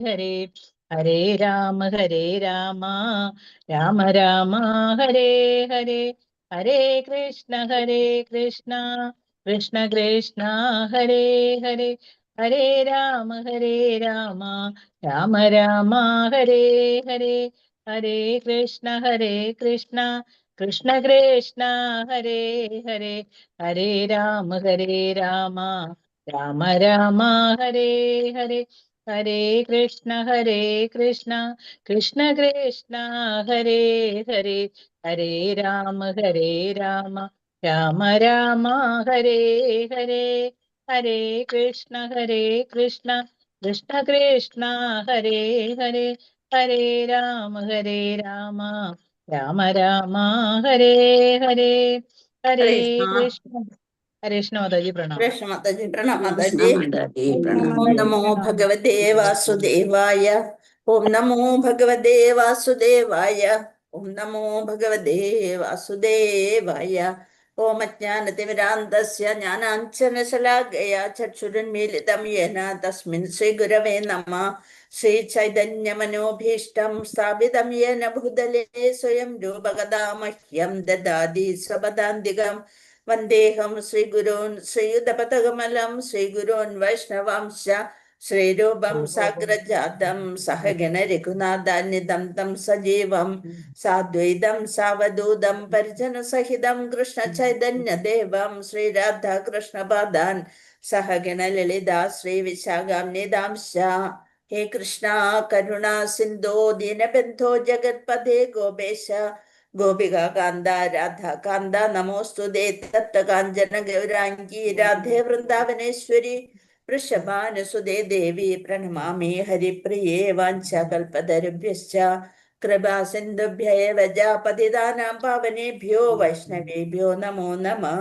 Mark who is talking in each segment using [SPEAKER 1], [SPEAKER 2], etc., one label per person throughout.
[SPEAKER 1] ഹരേ ഹരേ രാമ രാമ രാമ ഹരേ ഹരേ ഹരേ കൃഷ്ണ കൃഷ്ണ കൃഷ്ണ ഹരേ ഹരേ ഹരേ രാമ രാമ രാമ ഹരേ ഹരേ ഹരേ കൃഷ്ണ കൃഷ്ണ കൃഷ്ണ കൃഷ്ണ ഹരേ ഹരേ ഹരേ രാമ രാമ രാമ ഹരേ ഹരേ ഹരേ കൃഷ്ണ കൃഷ്ണ കൃഷ്ണ കൃഷ്ണ ഹരേ ഹരേ ഹരേ രാമ രാമ രാമ ഹരേ ഹരേ ഹരേ കൃഷ്ണ കൃഷ്ണ കൃഷ്ണ കൃഷ്ണ ഹരേ ഹരേ ഹരേ രാമ രാമ രാമ ഹരേ ഹരേ ഹരേ കൃഷ്ണ ഹരേ കൃഷ്ണ മാതാജി പ്രണാം.
[SPEAKER 2] കൃഷ്ണ മാതാജി പ്രണാം. മാതാജി ഓം നമോ ഭഗവതേ വാസുദേവായ. ഓം നമോ ഭഗവതേ വാസുദേവായ. ഓം നമോ ഭഗവതേ വാസുദേവായ. ഓം അജ്ഞാനതിമിരാന്തസ്യ ജ്ഞാനാഞ്ജനശലാകയാ ചക്ഷുരുന്മീലിതം യേന തസ്മിൻ ശ്രീഗുരവേ നമഃ. ശ്രീചൈതന്യമനോഭീഷ്ടം സ്ഥാപിതം യേന ഭൂതലേ സ്വയം രൂപകഥാ മഹ്യം ദദാതി സ്വപദാന്തികം. വന്ദേഹം ശ്രീഗുരോൻ ശ്രീയുതപതകമലം ശ്രീഗുരോൻ വൈഷ്ണവാംശ ശ്രീരൂപം സാഗ്രജാതം സഹഗണ രഘുനാഥാന്യതം തം സജീവം സാദ്വൈതം സാവധൂതം പരിജനസഹിതം കൃഷ്ണ ചൈതന്യദേവം ശ്രീരാധാകൃഷ്ണപാദാൻ സഹഗണ ലളിതാ ശ്രീവിശാഖാന്യതാംശ. ഹേ കൃഷ്ണ കരുണ സിന്ധോ ദീനബന്ധോ ജഗത്പദേ ഗോപേശ ഗോപികാന്ത രാധാകാന്ത നമോസ്തുതേ. തപ്തകാഞ്ചന ഗൗരാംഗീ രാധേ വൃന്ദാവനേശ്വരി വൃഷഭാനുസുതേ ദേവി പ്രണമാമി ഹരിപ്രിയേ. വാഞ്ചാകൽപതരുഭ്യശ്ച കൃപാ സിന്ധുഭ്യൈവ പതിതാനാം പാവനേഭ്യോ വൈഷ്ണവേഭ്യോ നമോ നമഃ.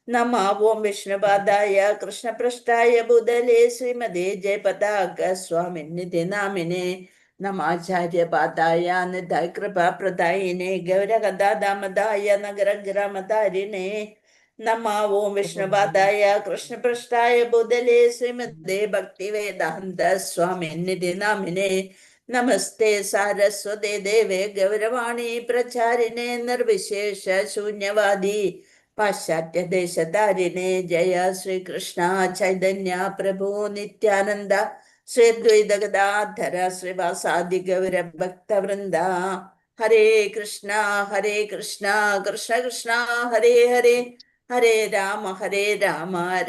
[SPEAKER 2] നമഃ ഓം വിഷ്ണുപാദായ കൃഷ്ണപൃഷ്ഠായ ഭൂതലേ ശ്രീമതേ ജയപതാക സ്വാമിനിധി നാമിനേ നമാചാര്യപാദായ നിധായ കൃപാപ്രദായിനെ ഗൗരകഥാദാമദായ നഗരഗ്രാമധാരിണേ. നമഃ ഓം വിഷ്ണുപാദായ കൃഷ്ണപൃഷ്ഠായ ഭൂതലേ ശ്രീമദേ ഭക്തിവേദാന്ത സ്വാമിനിധി നാമിനേ. നമസ്തേ സാരസ്വതേ ദേവേ ഗൗരവാണി പ്രചാരിണേ നിർവിശേഷ ശൂന്യവാദി പാശ്ചാത്യദേശധാരിണേ. ജയ ശ്രീകൃഷ്ണ ചൈതന്യ പ്രഭു നിത്യാനന്ദ ശ്രീ ദ്വൈത ഗദാധര ശ്രീവാസാദി ഗൗര ഭക്തവൃന്ദ. ഹരേ കൃഷ്ണ കൃഷ്ണ കൃഷ്ണ ഹരേ ഹരേ ഹരേ രാമ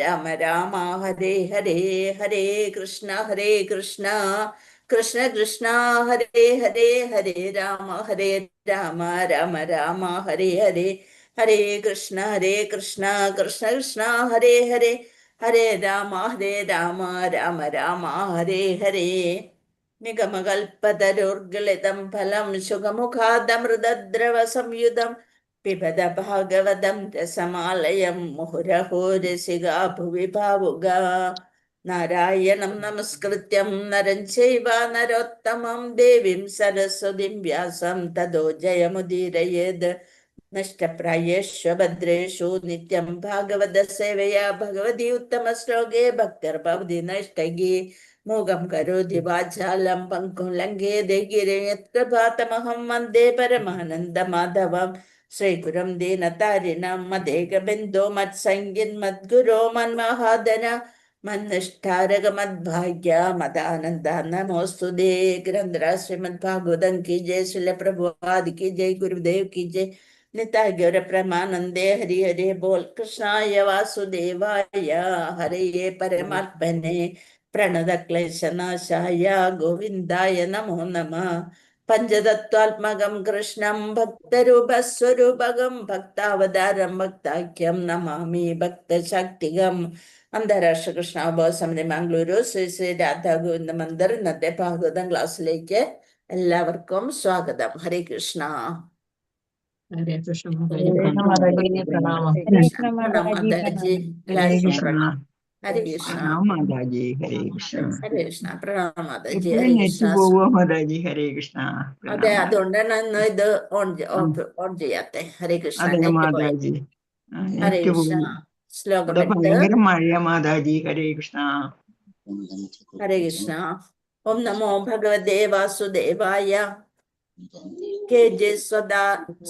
[SPEAKER 2] രാമ രാമ ഹരേ ഹരേ ഹരേ കൃഷ്ണ കൃഷ്ണ കൃഷ്ണ കൃഷ്ണ ഹരേ ഹരേ ഹരേ രാമ രാമ രാമ ഹരേ ഹരേ ഹരേ കൃഷ്ണ കൃഷ്ണ കൃഷ്ണ ഹരേ ഹരേ ഹരേ രാമ രാമ രാമ ഹരേ ഹരേ. നിഗമകൽപതരുർഗളിതം ഫലം ശുഖമുഖാദമൃതദ്രവ സംയുതം പിബത ഭാഗവതം രസമാലയം മുഹുരഹോ രസികാ ഭുവി ഭാവുകാ. നാരായണം നമസ്കൃത്യം നരം ചൈവ നരോത്തമം ദേവീം സരസ്വതീം വ്യാസം തതോ ജയമുദീരയേത്. നഷ്ടപ്രായേഷു ഭദ്രേഷു നിത്യം ഭാഗവത സേവയാ ഭഗവതി ഉത്തമ ശ്ലോകേ ഭക്തിർഭവതി നഷ്ടഗി. മൂകം കരോതി വാചാലം പങ്കും ലംഘേതേ ഗിരയത്കൃപാതമഹം വന്ദേ പരമാനന്ദ മാധവം. ശ്രീഗുരും ദീനതാരിണം മദേകബിന്ദോ മത്സംഗിൻ മദ്ഗുരോ മന്മഹാദന മന്നിഷ്ഠാരക മദ്ഭാഗ്യ മദാനന്ദ നമോസ്തുതേ. ഗ്രന്ഥ ശ്രീമദ് ഭാഗവതം की जय, श्रील प्रभुपाद की जय, गुरुदेव की जय, निताय गौर प्रेमानंदे. हरि हरे बोल कृष्णाय वासुदेवाय हरे परमात्मने प्रणत क्लेशनाशाय गोविंदाय नमो नमः. पंचतत्त्वात्मकं कृष्णं भक्तरूपस्वरूपकं भक्तावतारं भक्ताख्यं नमामि भक्तशक्तिगं. അന്താരാഷ്ട്ര കൃഷ്ണാബോധ സമിതി മംഗളൂരു ശ്രീ ശ്രീ രാധാ ഗോവിന്ദ മന്ദിർ ഇന്നത്തെ ഭാഗവതം ക്ലാസ്സിലേക്ക് എല്ലാവർക്കും സ്വാഗതം. ഹരേ കൃഷ്ണ.
[SPEAKER 1] ഹരേ കൃഷ്ണ
[SPEAKER 2] ഹരേ
[SPEAKER 1] മാതാജി പ്രണാമം.
[SPEAKER 2] കൃഷ്ണ മാതാജി.
[SPEAKER 3] ഹരേ കൃഷ്ണ
[SPEAKER 2] ഹരേ കൃഷ്ണ
[SPEAKER 3] മാതാജി. ഹരേ കൃഷ്ണ.
[SPEAKER 2] ഹരേ കൃഷ്ണ. പ്രണാമ മാതാജി.
[SPEAKER 3] എപ്പോഴും
[SPEAKER 2] ഹരേ
[SPEAKER 3] നെറ്റ്
[SPEAKER 2] കൃഷ്ണ.
[SPEAKER 3] പോവോ മാതാജി? ഹരേ കൃഷ്ണ.
[SPEAKER 2] അതെ, അതുകൊണ്ടാണ് ഇന്ന് ഇത് ഓൺ ചെയ്യാത്തെ. ഹരേ കൃഷ്ണ.
[SPEAKER 3] അതെ
[SPEAKER 2] നെറ്റ് പോയി.
[SPEAKER 3] മാതാജി,
[SPEAKER 2] ഹരേ
[SPEAKER 3] നെറ്റ്
[SPEAKER 2] കൃഷ്ണ.
[SPEAKER 3] പോയി.
[SPEAKER 2] ശ്ലോകം
[SPEAKER 3] ഇവിടെ
[SPEAKER 2] എടുത്ത്.
[SPEAKER 3] ഭയങ്കര മഴ മാതാജി. ഹരേ കൃഷ്ണ.
[SPEAKER 2] ഹരേ കൃഷ്ണ. ഓം നമോ ഭഗവതേ വാസുദേവായ. കേജി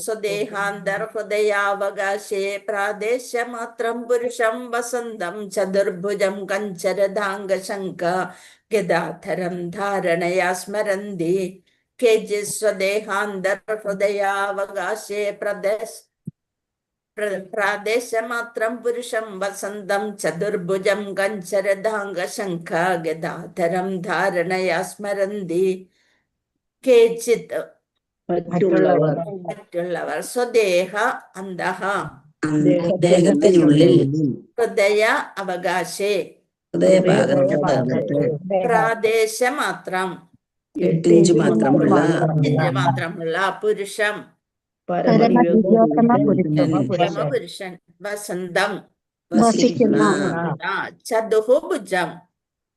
[SPEAKER 2] സ്വദേഹാന്തർഹൃദയാവകാശേ പ്രാദേശമാത്രം പുരുഷം വസന്തം ചതുർഭുജം കഞ്ചരധാംഗശങ്ക ഗദാധരം ധാരണയാ സ്മരന്തി. കേജി സ്വദേഹാന്തർഹൃദയാവകാശേ പ്രാദേശമാത്രം പുരുഷം വസന്തം ചതുർഭുജം കഞ്ചരധാംഗശങ്ക ഗദാധരം ധാരണയാ സ്മരന്തി. കേചിത് മറ്റുള്ളവർ സ്വദേഹ അന്തഃ
[SPEAKER 4] ദേഹത്തിനുള്ളിൽ
[SPEAKER 2] ഹൃദയ അവകാശേ
[SPEAKER 4] ഹൃദയഭാഗത്ത്
[SPEAKER 2] പ്രാദേശമാത്രം
[SPEAKER 4] 8 ഇഞ്ച് മാത്രമുള്ള
[SPEAKER 2] പുരുഷം പുരുഷൻ വസന്തം
[SPEAKER 4] വസിക്കുന്ന
[SPEAKER 2] ചതുർഭുജം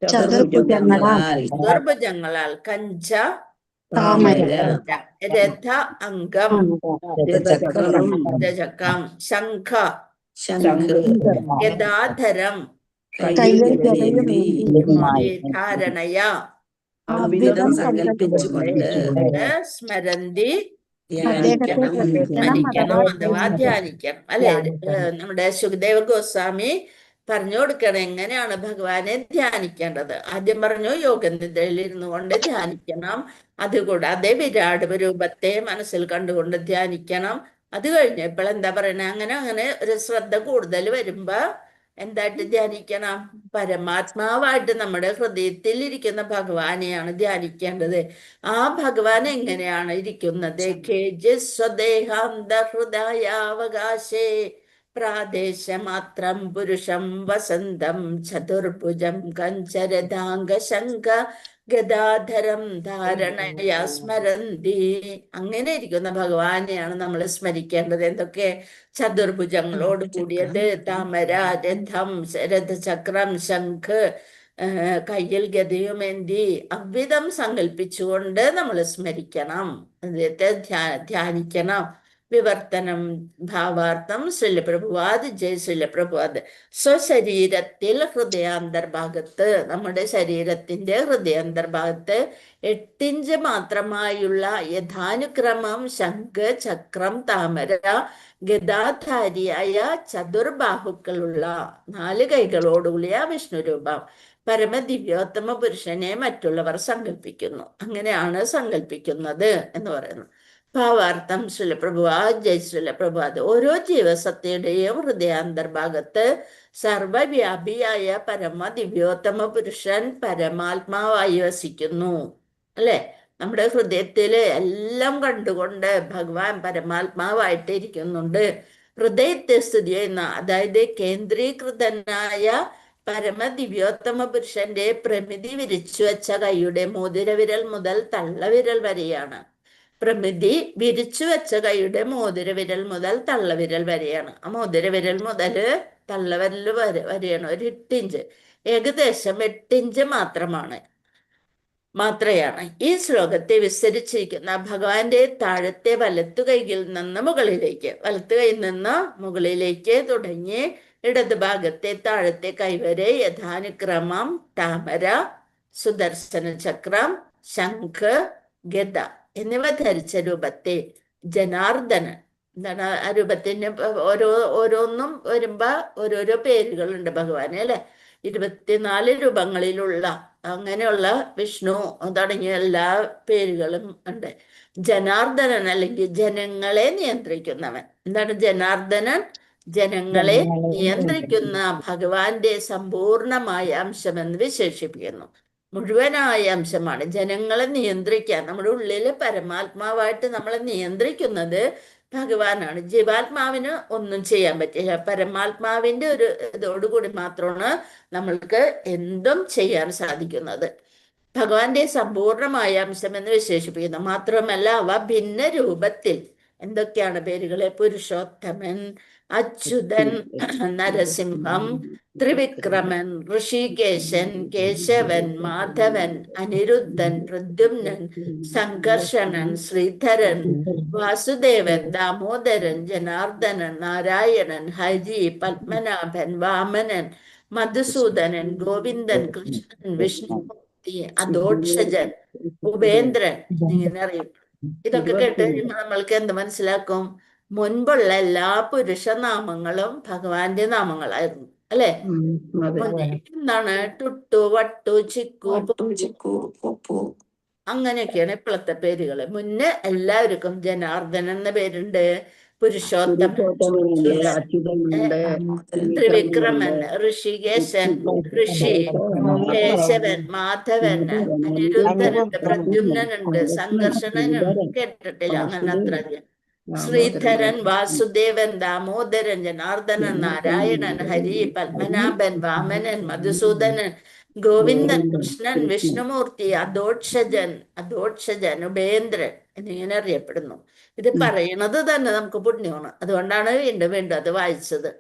[SPEAKER 4] ചതുർഭുജങ്ങളാൽ
[SPEAKER 2] ദുർഭുജങ്ങളാൽ കഞ്ച
[SPEAKER 4] താമര
[SPEAKER 2] രഥ അംഗം
[SPEAKER 4] ചക്രം
[SPEAKER 2] രജകം ശംഖ
[SPEAKER 4] ശംഖ്
[SPEAKER 2] ഗദാധരം ധാരണയ
[SPEAKER 4] അവിധം സങ്കല്പിച്ചുകൊണ്ട്
[SPEAKER 2] സ്മരന്തി
[SPEAKER 4] ധ്യാനിക്കണം.
[SPEAKER 2] സ്മരിക്കണം അഥവാ ധ്യാനിക്കണം അല്ലെ. നമ്മുടെ സുഖദേവ ഗോസ്വാമി പറഞ്ഞു കൊടുക്കണം എങ്ങനെയാണ് ഭഗവാനെ ധ്യാനിക്കേണ്ടത്. ആദ്യം പറഞ്ഞു യോഗനിദ്രയിൽ ഇരുന്നു കൊണ്ട് ധ്യാനിക്കണം. അതുകൂടാതെ വിരാട് രൂപത്തെ മനസ്സിൽ കണ്ടുകൊണ്ട് ധ്യാനിക്കണം. അത് കഴിഞ്ഞപ്പോൾ എന്താ പറയണേ, അങ്ങനെ ഒരു ശ്രദ്ധ കൂടുതൽ വരുമ്പോ എന്തായിട്ട് ധ്യാനിക്കണം? പരമാത്മാവായിട്ട് നമ്മുടെ ഹൃദയത്തിൽ ഇരിക്കുന്ന ഭഗവാനെയാണ് ധ്യാനിക്കേണ്ടത്. ആ ഭഗവാൻ എങ്ങനെയാണ് ഇരിക്കുന്നത്? സ്വദേഹാന്തഹൃദയാവകാശേ പ്രാദേശമാത്രം പുരുഷം വസന്തം ചതുർഭുജം കഞ്ചരധാംഗശങ്ക ഗദാധരം ധാരണയാ സ്മരന്തി. അങ്ങനെ ഇരിക്കുന്ന ഭഗവാനെയാണ് നമ്മൾ സ്മരിക്കേണ്ടത്. എന്തൊക്കെ? ചതുർഭുജങ്ങളോട് കൂടിയത്, താമര, രഥം, രഥചക്രം, ശംഖ്, കയ്യിൽ ഗദയുമേന്തി അവിധം സങ്കല്പിച്ചുകൊണ്ട് നമ്മൾ സ്മരിക്കണം, അദ്ദേഹത്തെ ധ്യാനിക്കണം. വിവർത്തനം ഭാവാർത്ഥം ശ്രീല പ്രഭുപാദ്. ജയ് ശ്രീല പ്രഭുപാദ്. സ്വശരീരത്തിൽ ഹൃദയാന്തർഭാഗത്ത്, നമ്മുടെ ശരീരത്തിന്റെ ഹൃദയാന്തർഭാഗത്ത് 8 ഇഞ്ച് മാത്രമായുള്ള യഥാനുക്രമം ശംഖ്, ചക്രം, താമര, ഗദാധാരിയായ ചതുർബാഹുക്കളുള്ള 4 കൈകളോടുകൂടിയ വിഷ്ണുരൂപം പരമദിവ്യോത്തമ പുരുഷനെ മറ്റുള്ളവർ സങ്കല്പിക്കുന്നു. അങ്ങനെയാണ് സങ്കല്പിക്കുന്നത് എന്ന് പറയുന്നു. ഭാവാർത്ഥം ശ്രീല പ്രഭുപാദ്. ജയ് ശ്രീല പ്രഭുപാദ്. ഓരോ ജീവസത്തയുടെയും ഹൃദയാന്തർഭാഗത്ത് സർവവ്യാപിയായ പരമ ദിവ്യോത്തമ പുരുഷൻ പരമാത്മാവായി വസിക്കുന്നു അല്ലെ. നമ്മുടെ ഹൃദയത്തില് എല്ലാം കണ്ടുകൊണ്ട് ഭഗവാൻ പരമാത്മാവായിട്ട് ഇരിക്കുന്നുണ്ട്. ഹൃദയത്തെ സ്ഥിതി ചെയ്യുന്ന, അതായത് കേന്ദ്രീകൃതനായ പരമ ദിവ്യോത്തമ പുരുഷന്റെ പ്രമിതി വിരിച്ചു വെച്ച കൈയുടെ മോതിരവിരൽ മുതൽ തള്ളവിരൽ വരെയാണ്. പ്രമിതി വിരിച്ചു വെച്ച കൈയുടെ മോതിരവിരൽ മുതൽ തള്ളവിരൽ വരെയാണ്. ആ മോതിരവിരൽ മുതൽ തള്ളവിരൽ വരെയാണ് 8 ഇഞ്ച്. ഏകദേശം 8 ഇഞ്ച് മാത്രയാണ് ഈ ശ്ലോകത്തെ വിസ്തരിച്ചിരിക്കുന്ന ഭഗവാന്റെ താഴത്തെ വലത്തു കൈയിൽ നിന്ന് മുകളിലേക്ക്, വലത്തു കൈയിൽ നിന്ന് മുകളിലേക്ക് തുടങ്ങി ഇടത് ഭാഗത്തെ താഴത്തെ കൈവരെ യഥാനുക്രമം താമര, സുദർശന ചക്രം, ശംഖ്, ഗദ എന്നിവ ധരിച്ച രൂപത്തെ ജനാർദ്ദനൻ. എന്താണ് ആ രൂപത്തിന്? ഓരോന്നും വരുമ്പോ ഓരോരോ പേരുകളുണ്ട് ഭഗവാന് അല്ലെ. 24 രൂപങ്ങളിലുള്ള അങ്ങനെയുള്ള വിഷ്ണു തുടങ്ങിയ എല്ലാ പേരുകളും ഉണ്ട്. ജനാർദ്ദനൻ അല്ലെങ്കിൽ ജനങ്ങളെ നിയന്ത്രിക്കുന്നവൻ. എന്താണ് ജനാർദ്ദനൻ? ജനങ്ങളെ നിയന്ത്രിക്കുന്ന ഭഗവാന്റെ സമ്പൂർണമായ അംശമെന്ന് വിശേഷിപ്പിക്കുന്നു. മുഴുവനായ അംശമാണ്. ജനങ്ങളെ നിയന്ത്രിക്കാൻ, നമ്മുടെ ഉള്ളില് പരമാത്മാവായിട്ട് നമ്മളെ നിയന്ത്രിക്കുന്നത് ഭഗവാനാണ്. ജീവാത്മാവിന് ഒന്നും ചെയ്യാൻ പറ്റില്ല. പരമാത്മാവിന്റെ ഒരു ഇതോടുകൂടി മാത്രമാണ് നമ്മൾക്ക് എന്തും ചെയ്യാൻ സാധിക്കുന്നത്. ഭഗവാന്റെ സമ്പൂർണമായ അംശമെന്ന് വിശേഷിപ്പിക്കുന്നു. മാത്രമല്ല അവ ഭിന്ന രൂപത്തിൽ എന്തൊക്കെയാണ് പേരുകളെ? പുരുഷോത്തമൻ, അച്യുതൻ, നരസിംഹം, ത്രിവിക്രമൻ, ഋഷികേശൻ, കേശവൻ, മാധവൻ, അനിരുദ്ധൻ, പ്രദ്യുമ്നൻ, സംഘർഷണൻ, ശ്രീധരൻ, വാസുദേവൻ, ദാമോദരൻ, ജനാർദ്ദനൻ, നാരായണൻ, ഹരി, പത്മനാഭൻ, വാമനൻ, മധുസൂദനൻ, ഗോവിന്ദൻ, കൃഷ്ണൻ, വിഷ്ണു, വിഷ്ണുമൂർത്തി, അധോക്ഷജൻ, ഉപേന്ദ്രൻ എന്നിങ്ങനെ അറിയും. ഇതൊക്കെ കേട്ട് കഴിയുമ്പോൾ നമ്മൾക്ക് എന്ത് മനസ്സിലാക്കും? മുൻപുള്ള എല്ലാ പുരുഷ നാമങ്ങളും ഭഗവാന്റെ നാമങ്ങളായിരുന്നു അല്ലെ? എന്താണ്? ടുട്ടു, വട്ടു, ചിക്കു,
[SPEAKER 4] ചിക്കു, പൊപ്പു,
[SPEAKER 2] അങ്ങനെയൊക്കെയാണ് ഇപ്പോഴത്തെ പേരുകള്. മുന്നേ എല്ലാവർക്കും ജനാർദ്ദനൻ എന്ന പേരുണ്ട്, പുരുഷോത്തമൻ, ത്രിവിക്രമൻ, ഋഷികേശൻ, ഋഷി, കേശവൻ, മാധവൻ, അനിരുദ്ധനുണ്ട്, പ്രദ്യുമ്നനുണ്ട്, സംഘർഷണനുണ്ട്. കേട്ടിട്ടില്ല അങ്ങനെ അത്ര. ശ്രീധരൻ, വാസുദേവൻ, ദാമോദരൻ, ജനാർദ്ദനൻ, നാരായണൻ, ഹരി, പത്മനാഭൻ, വാമനൻ, മധുസൂദനൻ, ഗോവിന്ദൻ, കൃഷ്ണൻ, വിഷ്ണുമൂർത്തി, അധോക്ഷജൻ, ഉപേന്ദ്രൻ എന്നിങ്ങനെ അറിയപ്പെടുന്നു. ഇത് പറയണത് തന്നെ നമുക്ക് പുണ്യമാണ്. അതുകൊണ്ടാണ് വീണ്ടും വീണ്ടും അത് വായിച്ചത്.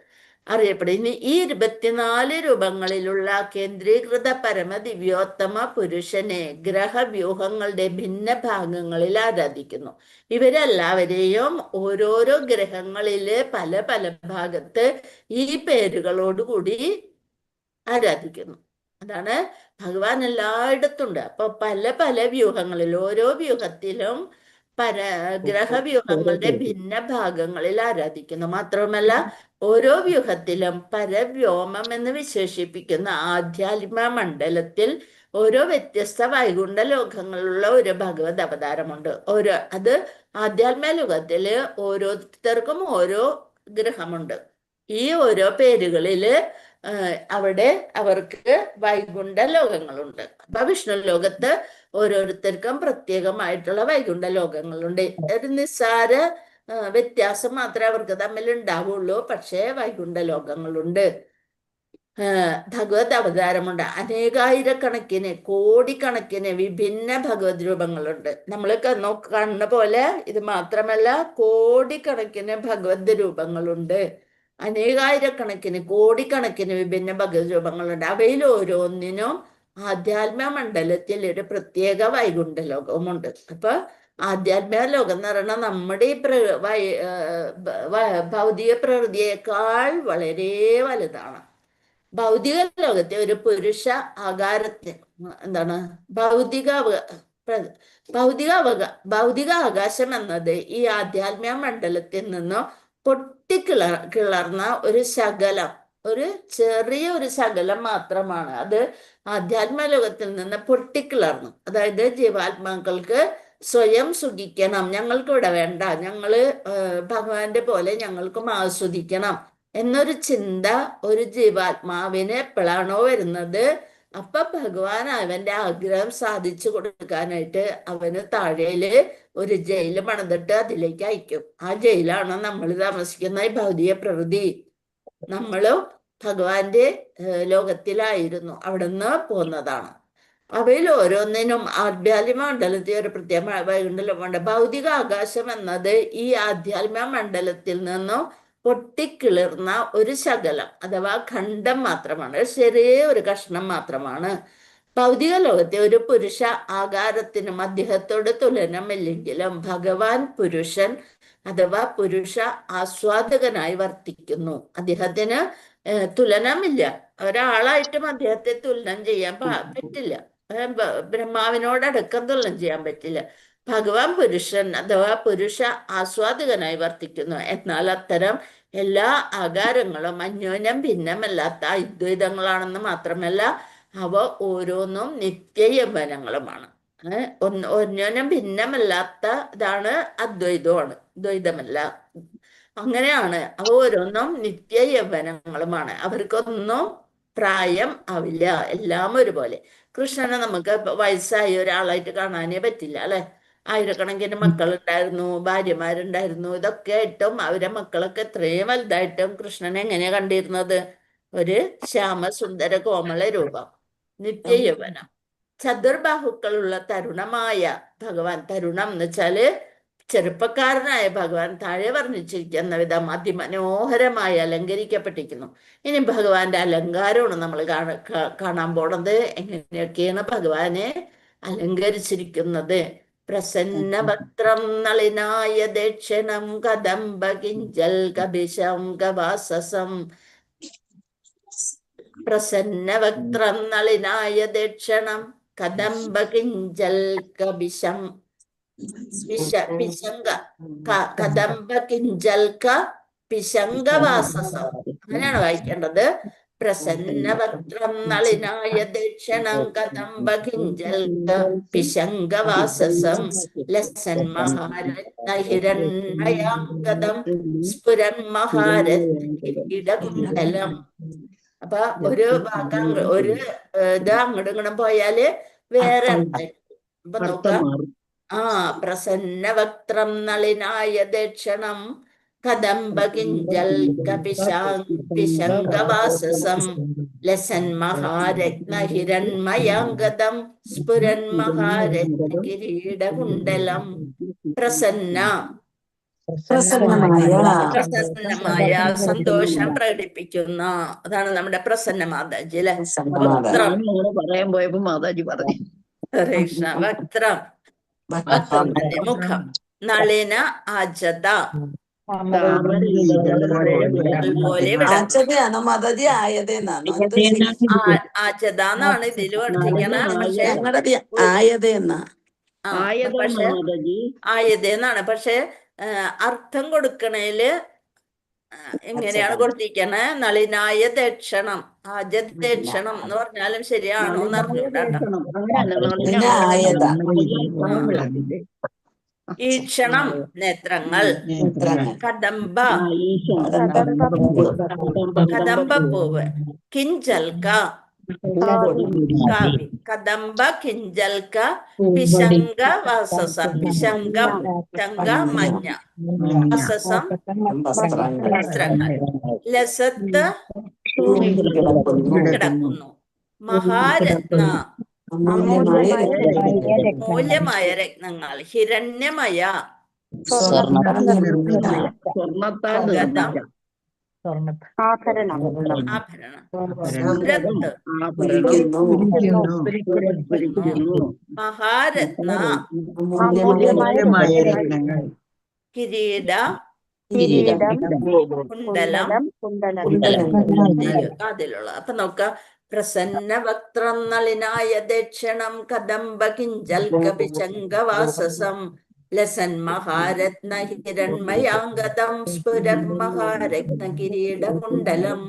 [SPEAKER 2] അറിയപ്പെടുന്നു. ഈ 24 രൂപങ്ങളിലുള്ള കേന്ദ്രീകൃത പരമദിവ്യോത്തമ പുരുഷനെ ഗ്രഹവ്യൂഹങ്ങളുടെ ഭിന്ന ഭാഗങ്ങളിൽ ആരാധിക്കുന്നു. ഇവരെല്ലാവരെയും ഓരോരോ ഗ്രഹങ്ങളില് പല പല ഭാഗത്ത് ഈ പേരുകളോടുകൂടി ആരാധിക്കുന്നു. അതാണ് ഭഗവാൻ എല്ലായിടത്തുണ്ട്. അപ്പൊ പല പല വ്യൂഹങ്ങളിൽ, ഓരോ വ്യൂഹത്തിലും ഗ്രഹവ്യൂഹങ്ങളുടെ ഭിന്ന ഭാഗങ്ങളിൽ ആരാധിക്കുന്നു. മാത്രമല്ല ഓരോ വ്യൂഹത്തിലും പരവ്യോമം എന്ന് വിശേഷിപ്പിക്കുന്ന ആധ്യാത്മ മണ്ഡലത്തിൽ ഓരോ വ്യത്യസ്ത വൈകുണ്ഠ ലോകങ്ങളിലുള്ള ഒരു ഭഗവത് അവതാരമുണ്ട്. അത് ആധ്യാത്മ ലോകത്തില് ഓരോരുത്തർക്കും ഓരോ ഗ്രഹമുണ്ട്. ഈ ഓരോ പേരുകളില് അവിടെ അവർക്ക് വൈകുണ്ഠ ലോകങ്ങളുണ്ട്. അപ്പൊ വിഷ്ണു ലോകത്ത് ഓരോരുത്തർക്കും പ്രത്യേകമായിട്ടുള്ള വൈകുണ്ഠ ലോകങ്ങളുണ്ട്. ഒരു നിസ്സാര വ്യത്യാസം മാത്രമേ അവർക്ക് തമ്മിൽ ഉണ്ടാവുള്ളൂ. പക്ഷേ വൈകുണ്ഠ ലോകങ്ങളുണ്ട്. ഭഗവത് അവതാരമുണ്ട്. അനേകായിരക്കണക്കിന്, കോടിക്കണക്കിന് വിഭിന്ന ഭഗവത് രൂപങ്ങളുണ്ട്. നമ്മൾ കാണുന്ന പോലെ ഇത് മാത്രമല്ല, കോടിക്കണക്കിന് ഭഗവത് രൂപങ്ങളുണ്ട്. അനേകായിരക്കണക്കിന്, കോടിക്കണക്കിന് വിഭിന്ന ഭഗവത് രൂപങ്ങളുണ്ട്. അവയിൽ ഓരോന്നിനും ആധ്യാത്മ മണ്ഡലത്തിൽ ഒരു പ്രത്യേക വൈകുണ്ഠ ലോകവുമുണ്ട്. അപ്പൊ ആധ്യാത്മിക ലോകം എന്ന് പറയുന്നത് നമ്മുടെ ഈ ഭൗതിക പ്രകൃതിയേക്കാൾ വളരെ വലുതാണ്. ഭൗതിക ലോകത്തെ ഒരു പുരുഷ ആകാരത്തിന് എന്താണ് ഭൗതിക ആകാശം എന്നത് ഈ ആധ്യാത്മിക മണ്ഡലത്തിൽ നിന്നും പൊട്ടിക്കിളർന്ന ഒരു ശകലം, ഒരു ചെറിയ ഒരു ശകലം മാത്രമാണ്. അത് ആധ്യാത്മ ലോകത്തിൽ നിന്ന് പൊട്ടിക്കിളർന്നു. അതായത് ജീവാത്മാക്കൾക്ക് സ്വയം സുഖിക്കണം, ഞങ്ങൾക്ക് ഇവിടെ വേണ്ട, ഞങ്ങള് ഭഗവാന്റെ പോലെ ഞങ്ങൾക്കും ആസ്വദിക്കണം എന്നൊരു ചിന്ത ഒരു ജീവാത്മാവിന് എപ്പോഴാണോ വരുന്നത്, അപ്പൊ ഭഗവാൻ അവന്റെ ആഗ്രഹം സാധിച്ചു കൊടുക്കാനായിട്ട് അവന് താഴേല് ഒരു ജയില് പണിതിട്ട് അതിലേക്ക് അയക്കും. ആ ജയിലാണ് നമ്മൾ താമസിക്കുന്ന ഈ ഭൗതിക പ്രകൃതി. നമ്മളും ഭഗവാന്റെ ലോകത്തിലായിരുന്നു, അവിടുന്ന് പോന്നതാണ്. അവയിൽ ഓരോന്നിനും ആധ്യാത്മിക മണ്ഡലത്തിൽ ഒരു പ്രത്യേക വൈകുണ്ഠമുണ്ട്. ഭൗതിക ആകാശം എന്നത് ഈ ആധ്യാത്മിക മണ്ഡലത്തിൽ നിന്നും പൊട്ടിക്കിളിർന്ന ഒരു ശകലം അഥവാ ഖണ്ഡം മാത്രമാണ്, ചെറിയ ഒരു കഷ്ണം മാത്രമാണ്. ഭൗതിക ലോകത്തെ ഒരു പുരുഷ ആകാരത്തിനും അദ്ദേഹത്തോട് തുലനമില്ലെങ്കിലും ഭഗവാൻ പുരുഷൻ അഥവാ പുരുഷ ആസ്വാദകനായി വർത്തിക്കുന്നു. അദ്ദേഹത്തിന് തുലനമില്ല. ഒരാളായിട്ടും അദ്ദേഹത്തെ തുലനം ചെയ്യാൻ പറ്റില്ല. ബ്രഹ്മാവിനോടടക്കം തുലനം ചെയ്യാൻ പറ്റില്ല. ഭഗവാൻ പുരുഷൻ അഥവാ പുരുഷ ആസ്വാദകനായി വർത്തിക്കുന്നു. എന്നാൽ അത്തരം എല്ലാ ആകാരങ്ങളും അന്യോന്യം ഭിന്നമല്ലാത്ത അദ്വൈതങ്ങളാണെന്ന് മാത്രമല്ല, അവ ഓരോന്നും നിത്യയൗവനങ്ങളുമാണ്. അന്യോന്യം ഭിന്നമല്ലാത്ത ഇതാണ് അദ്വൈതമാണ്, ദ്വൈതമല്ല. അങ്ങനെയാണ് അവ ഓരോന്നും നിത്യയൗവനങ്ങളുമാണ്. അവർക്കൊന്നും പ്രായം ആവില്ല, എല്ലാം ഒരുപോലെ. കൃഷ്ണനെ നമുക്ക് വയസ്സായ ഒരാളായിട്ട് കാണാനേ പറ്റില്ല അല്ലെ? ആയിരക്കണക്കിന് മക്കളുണ്ടായിരുന്നു, ഭാര്യമാരുണ്ടായിരുന്നു. ഇതൊക്കെ ആയിട്ടും അവരെ മക്കളൊക്കെ എത്രയും വലുതായിട്ടും കൃഷ്ണനെ എങ്ങനെയാ കണ്ടിരുന്നത്? ഒരു ശ്യാമസുന്ദര കോമള രൂപം, നിത്യയൗവനം. ചതുർബാഹുക്കളുള്ള തരുണമായ ഭഗവാൻ, തരുണം എന്ന് വെച്ചാല് ചെറുപ്പക്കാരനായ ഭഗവാൻ താഴെ വർണ്ണിച്ചിരിക്കുന്ന വിധം അതിമനോഹരമായി അലങ്കരിക്കപ്പെട്ടിരിക്കുന്നു. ഇനി ഭഗവാന്റെ അലങ്കാരമാണ് നമ്മൾ കാണാൻ പോണത്. എങ്ങനെയൊക്കെയാണ് ഭഗവാനെ അലങ്കരിച്ചിരിക്കുന്നത്? പ്രസന്നവക്ത്രം നളിനായ ദക്ഷിണം കദംബ കിഞ്ചൽ കപിശം ഗവാസസം. പ്രസന്നവക്ത്രം നളിനായ ദക്ഷിണം, കദംബകിഞ്ചൽക പിശങ്ക കദംബകിഞ്ചൽക പിശങ്കവാസസം. അങ്ങനെയാണ് വായിക്കേണ്ടത്. പ്രസന്നവക്ത്രം നളിനായ ദക്ഷിണം കദംബകിഞ്ചൽക പിശങ്കവാസസം ലസൻ മഹാരത്നഹിരണ്മയാംഗദം സ്ഫുരൻ മഹാരത്നകിരീടകുണ്ഡലം. അപ്പൊ ഒരു വാക്ക് ഒരു ഇത് അങ്ങോട്ടും ഇങ്ങോട്ടും പോയാല് വേറെ അർത്ഥം. അപ്പൊ നോക്കാം. പ്രസന്നവക്ത്രം നളിനായ ദക്ഷിണം കദംബകിഞ്ചൽക പിശങ്കവാസസം ലസൻ മഹാരത്നഹിരണ്മയാംഗദം സ്ഫുരൻ മഹാരത്നകിരീടകുണ്ഡലം. പ്രസന്നമായ സന്തോഷം പ്രകടിപ്പിക്കുന്ന, അതാണ് നമ്മുടെ പ്രസന്ന മാതാജി അല്ലെ.
[SPEAKER 3] പറയാൻ പോയപ്പോ മാതാജി പറഞ്ഞു
[SPEAKER 2] വക്ത്രം, വക്രത്തിന്റെ മുഖം. നളിന ആജത, ആജത എന്നാണ് ഇതില് പഠിപ്പിക്കണത്. ആയതെന്നാണ്. പക്ഷെ അർത്ഥം കൊടുക്കണേല് എങ്ങനെയാണ് കൊടുത്തിരിക്കണേ? നളിനായ ദക്ഷണം, ആജദക്ഷണം എന്ന് പറഞ്ഞാലും ശരിയാണോ എന്ന് അറിഞ്ഞൂടാട്ടോ. ഈക്ഷണം നേത്രങ്ങൾ. കദംബ കദംബപ്പൂവ്. കിഞ്ചൽക കദംബ കിഞ്ചൽക പിശങ്ക വാസസം. പിശങ്കം ചങ്ക മഞ്ഞ, വാസസം വസ്ത്രങ്ങൾ. ലസത്ത് കിടക്കുന്നു. മഹാരത്ന മൂല്യമായ രത്നങ്ങൾ. ഹിരണ്യമയ ആഭരണം. മഹാരത്ന കിരീട കുണ്ടലം അതിലുള്ള. അപ്പൊ നോക്കാം. പ്രസന്നവക്ത്രം നളിനായ ദക്ഷിണം കദംബകിഞ്ചൽക പിശങ്കവാസസം ലസൻ മഹാരത്നഹിരണ്മയാംഗദം സ്ഫുരൻ മഹാരത്നകിരീടകുണ്ഡലം.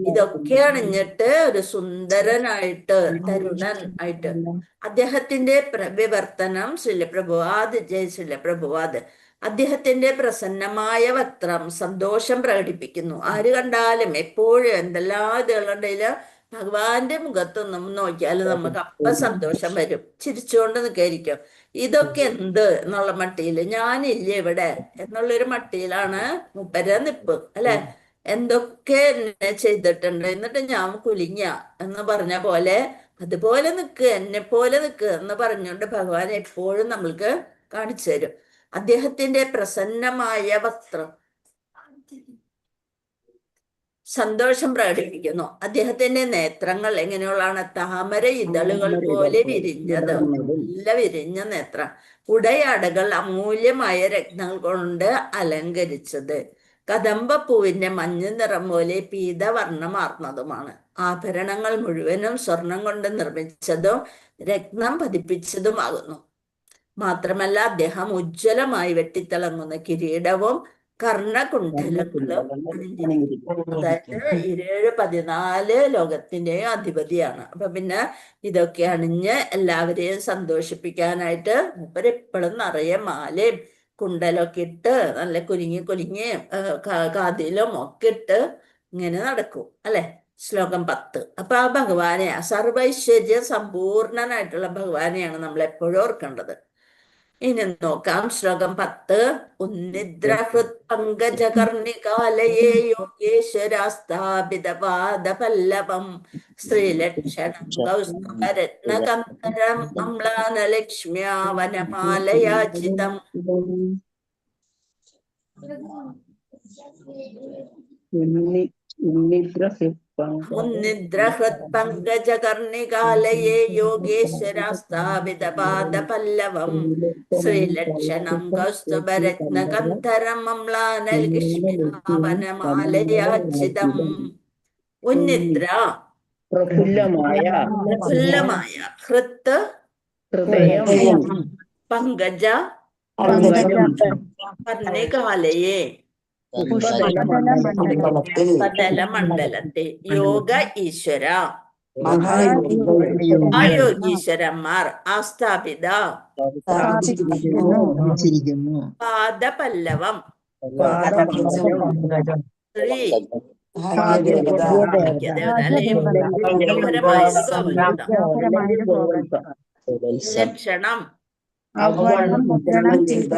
[SPEAKER 2] ഇതൊക്കെ അണിഞ്ഞിട്ട് ഒരു സുന്ദരനായിട്ട്, തരുണൻ ആയിട്ട്. അദ്ദേഹത്തിന്റെ വിവർത്തനം ശ്രീലപ്രഭുവാദ്, ജയ ശ്രീലപ്രഭുവാദ്. അദ്ദേഹത്തിന്റെ പ്രസന്നമായ വക്ത്രം സന്തോഷം പ്രകടിപ്പിക്കുന്നു. ആര് കണ്ടാലും എപ്പോഴും എന്തെല്ലാം ഇതുകളുണ്ടെങ്കിലും ഭഗവാന്റെ മുഖത്തൊന്നും നോക്കിയാൽ നമുക്ക് അപ്പം സന്തോഷം വരും. ചിരിച്ചുകൊണ്ട് നിൽക്കായിരിക്കും. ഇതൊക്കെ എന്ത് എന്നുള്ള മട്ടിയില്, ഞാനില്ല ഇവിടെ എന്നുള്ളൊരു മട്ടിയിലാണ് മുപ്പര നിപ്പ് അല്ലെ. എന്തൊക്കെ എന്നെ ചെയ്തിട്ടുണ്ട്, എന്നിട്ട് ഞാൻ കുലിഞ്ഞ എന്ന് പറഞ്ഞ പോലെ അതുപോലെ നിൽക്ക്, എന്നെ പോലെ നിൽക്ക് എന്ന് പറഞ്ഞുകൊണ്ട് ഭഗവാൻ എപ്പോഴും നമ്മൾക്ക് കാണിച്ചു തരും. അദ്ദേഹത്തിന്റെ പ്രസന്നമായ വസ്ത്രം സന്തോഷം പ്രകടിപ്പിക്കുന്നു. അദ്ദേഹത്തിന്റെ നേത്രങ്ങൾ എങ്ങനെയുള്ളതാണ്? താമര ഇതളുകൾ പോലെ വിരിഞ്ഞത്, നല്ല വിരിഞ്ഞ നേത്രം. ഉടയാടകൾ അമൂല്യമായ രത്നങ്ങൾ കൊണ്ട് അലങ്കരിച്ചത്. കദംബപ്പൂവിന്റെ മഞ്ഞ നിറം പോലെ പീതവർണ്ണമാർന്നതുമാണ്. ആഭരണങ്ങൾ മുഴുവനും സ്വർണം കൊണ്ട് നിർമ്മിച്ചതും രത്നം പതിപ്പിച്ചതുമാകുന്നു. മാത്രമല്ല അദ്ദേഹം ഉജ്ജ്വലമായി വെട്ടിത്തിളങ്ങുന്ന കിരീടവും കർണകുണ്ഡലങ്ങളും അതായത് 714 ലോകത്തിന്റെയും അധിപതിയാണ്. അപ്പൊ പിന്നെ ഇതൊക്കെ അണിഞ്ഞ് എല്ലാവരെയും സന്തോഷിപ്പിക്കാനായിട്ട് മൂപ്പരെപ്പോഴും നിറയെ മാലയും കുണ്ടലൊക്കെ ഇട്ട് നല്ല കുലുങ്ങി കാതിലും ഒക്കെ ഇട്ട് ഇങ്ങനെ നടക്കും അല്ലെ. ശ്ലോകം 10. അപ്പൊ ആ ഭഗവാനെ, സർവൈശ്വര്യ സമ്പൂർണനായിട്ടുള്ള ഭഗവാനെയാണ് നമ്മൾ എപ്പോഴും ഓർക്കേണ്ടത്. ഇനി നോക്കാം. ശ്ലോകം 10. ഉന്നിദ്രഹൃത് പങ്കജകർണികാലയേ യോഗേശ്വരാസ്ഥാപിതപാദപല്ലവം ശ്രീലക്ഷണം കൗസ്തുഭരത്നകന്ധരം അമ്ലാനലക്ഷ്മ്യാ വനമാലയാചിതം. ഉന്നിദ്രഹൃത് പങ്കജകർണികാലയേ യോഗേശ്വരാസ്ഥാപിതപാദപല്ലവം ശ്രീലക്ഷണം കൗസ്തുഭരത്നകന്ധരം അമ്ലാനലക്ഷ്മ്യാ വനമാലയാചിതം. ഉന്നിദ്ര പ്രഫുല്ലമായ, ഹൃത്ത്
[SPEAKER 3] ഹൃദയം
[SPEAKER 2] പങ്കജ
[SPEAKER 4] അന്തരം
[SPEAKER 2] പർണികാലയെ
[SPEAKER 4] പുഷ്പതലത്തിൽ
[SPEAKER 2] പതലമണ്ഡലത്തെ യോഗ ഈശ്വര
[SPEAKER 4] മഹായോഗികൾ
[SPEAKER 2] മഹായോഗീശ്വരന്മാർ ആസ്ഥാപിത
[SPEAKER 3] സ്ഥാപിച്ചിരിക്കുന്നു.
[SPEAKER 2] പാദപല്ലവം
[SPEAKER 1] പങ്കജം
[SPEAKER 2] ശ്രീ
[SPEAKER 4] ഭാഗ്യദേവത
[SPEAKER 2] ഭാഗ്യദേവതലയം മനോഹരമായൊരു ഗൗരവം ലക്ഷണം
[SPEAKER 4] മുദ്രണം ചെയ്ത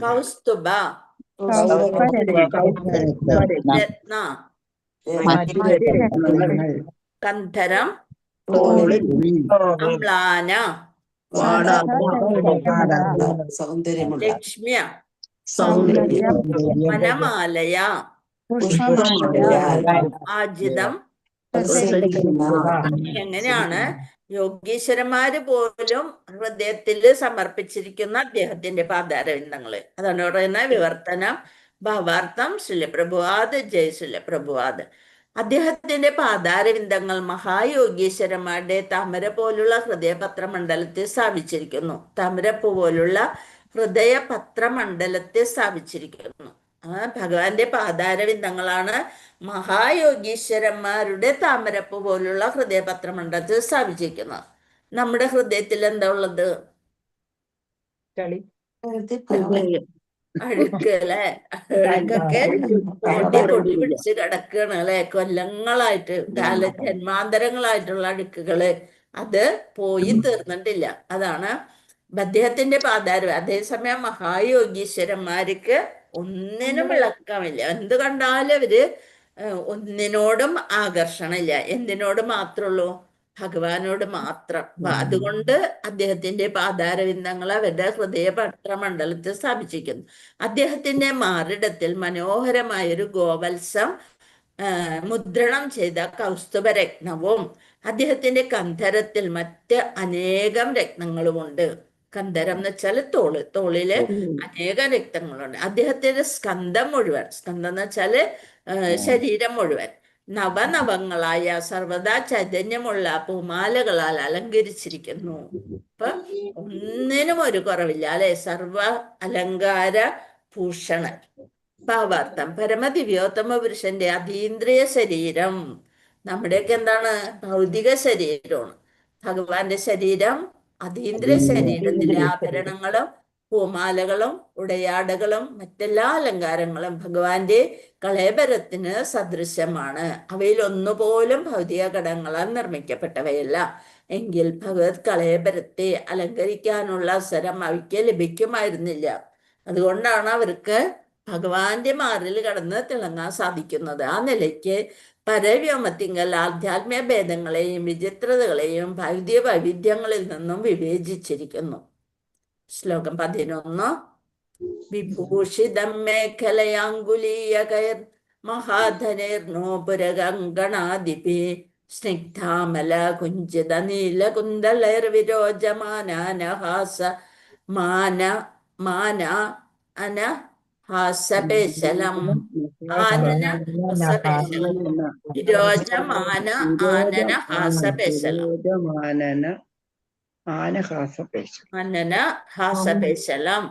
[SPEAKER 2] കൗസ്തുഭ രത്ന കന്ധരം അമ്ലാന
[SPEAKER 4] സൗന്ദര്യമുള്ള
[SPEAKER 2] ലക്ഷ്മ്യ
[SPEAKER 4] സൗന്ദര്യം
[SPEAKER 2] വനമാലയ ആജിതം. എങ്ങനെയാണ് യോഗീശ്വരന്മാര് പോലും ഹൃദയത്തിൽ സമർപ്പിച്ചിരിക്കുന്ന അദ്ദേഹത്തിന്റെ പാദാരവിന്ദങ്ങള്. അതാണ് പറയുന്ന വിവർത്തനം ഭാവാർത്ഥം ശ്രീലപ്രഭുവാദ് ജയ് ശ്രീലപ്രഭുവാദ്. അദ്ദേഹത്തിന്റെ പാദാരവിന്ദങ്ങൾ മഹായോഗീശ്വരന്മാരുടെ താമര പോലുള്ള ഹൃദയപത്രമണ്ഡലത്തെ സ്ഥാപിച്ചിരിക്കുന്നു. താമരപ്പൂ പോലുള്ള ഹൃദയപത്രമണ്ഡലത്തെ സ്ഥാപിച്ചിരിക്കുന്നു. ഭഗവാന്റെ പാദാരവിന്ദങ്ങളാണ് മഹായോഗീശ്വരന്മാരുടെ താമരപ്പൂ പോലുള്ള ഹൃദയപത്രമണ്ഡലത്തിൽ സ്ഥാപിച്ചിരിക്കുന്നത്. നമ്മുടെ ഹൃദയത്തിൽ എന്താ ഉള്ളത്? അഴുക്ക് അല്ലെ? അഴുക്കൊക്കെ പൊടി പിടിച്ച് കിടക്കുകയാണ് അല്ലെ? കൊല്ലങ്ങളായിട്ട് ജന്മാന്തരങ്ങളായിട്ടുള്ള അഴുക്കുകള് അത് പോയി തീർന്നിട്ടില്ല. അതാണ് അദ്ദേഹത്തിന്റെ പാദാരം. അതേസമയം മഹായോഗീശ്വരന്മാർക്ക് ഒന്നിനും വിളക്കമില്ല. എന്ത് കണ്ടാലും അവര് ഒന്നിനോടും ആകർഷണമില്ല. എന്തിനോട് മാത്രമുള്ളൂ? ഭഗവാനോട് മാത്രം. അതുകൊണ്ട് അദ്ദേഹത്തിന്റെ പാദാരവിന്ദങ്ങൾ അവരുടെ ഹൃദയപത്രമണ്ഡലത്തിൽ സ്ഥാപിച്ചിരിക്കുന്നു. അദ്ദേഹത്തിന്റെ മാറിടത്തിൽ മനോഹരമായൊരു ഗോവത്സം മുദ്രണം ചെയ്ത കൗസ്തുഭരത്നവും അദ്ദേഹത്തിന്റെ കന്ധരത്തിൽ മറ്റ് അനേകം രത്നങ്ങളുമുണ്ട്. കന്ധരം എന്ന് വെച്ചാൽ തോളില് അനേകം രക്തങ്ങളുണ്ട്. അദ്ദേഹത്തിന്റെ സ്കന്ധം മുഴുവൻ, സ്കന്ധം എന്ന് വെച്ചാല് ശരീരം മുഴുവൻ നവനവങ്ങളായ സർവദാ ചൈതന്യമുള്ള പൂമാലകളാൽ അലങ്കരിച്ചിരിക്കുന്നു. അപ്പൊ ഒന്നിനും ഒരു കുറവില്ല അല്ലെ? സർവ അലങ്കാര ഭൂഷണൻ. ഭാവാർത്ഥം പരമദിവ്യോത്തമ പുരുഷന്റെ അതീന്ദ്രിയ ശരീരം. നമ്മുടെയൊക്കെ എന്താണ്? ഭൗതിക ശരീരമാണ്. ഭഗവാന്റെ ശരീരം അതീന്ദ്രിയ ശരീരത്തിലെ ആഭരണങ്ങളും പൂമാലകളും ഉടയാടകളും മറ്റെല്ലാ അലങ്കാരങ്ങളും ഭഗവാന്റെ കളേബരത്തിന് സദൃശമാണ്. അവയിൽ ഒന്നുപോലും ഭൗതിക ഘടകങ്ങളാൽ നിർമ്മിക്കപ്പെട്ടവയല്ല. എങ്കിൽ ഭഗവത് കളേബരത്തെ അലങ്കരിക്കാനുള്ള അവസരം അവയ്ക്ക് ലഭിക്കുമായിരുന്നില്ല. അതുകൊണ്ടാണ് അവർക്ക് ഭഗവാന്റെ മാറിൽ കടന്ന് തിളങ്ങാൻ സാധിക്കുന്നത്. ആ നിലയ്ക്ക് പരവ്യോമത്തിങ്കൽ ആധ്യാത്മിക ഭേദങ്ങളെയും വിചിത്രതകളെയും ഭൗതിക വൈവിധ്യങ്ങളിൽ നിന്നും വിവേചിച്ചിരിക്കുന്നു. ശ്ലോകം 11. വിഭൂഷിതം മേഖലയാങ്കുലീയകൈർ മഹാധനൈർനോപുരകങ്കണാദിപി സ്നിഗ്ധാമല കുഞ്ചിത നീലകുന്തളൈർവിരോജമാനഹാസ ഹാസപേശലം ആനന ഹാസപേശലം വിരോജമാന ആനന ഹാസപേശലം ആനന ഹാസപേശലം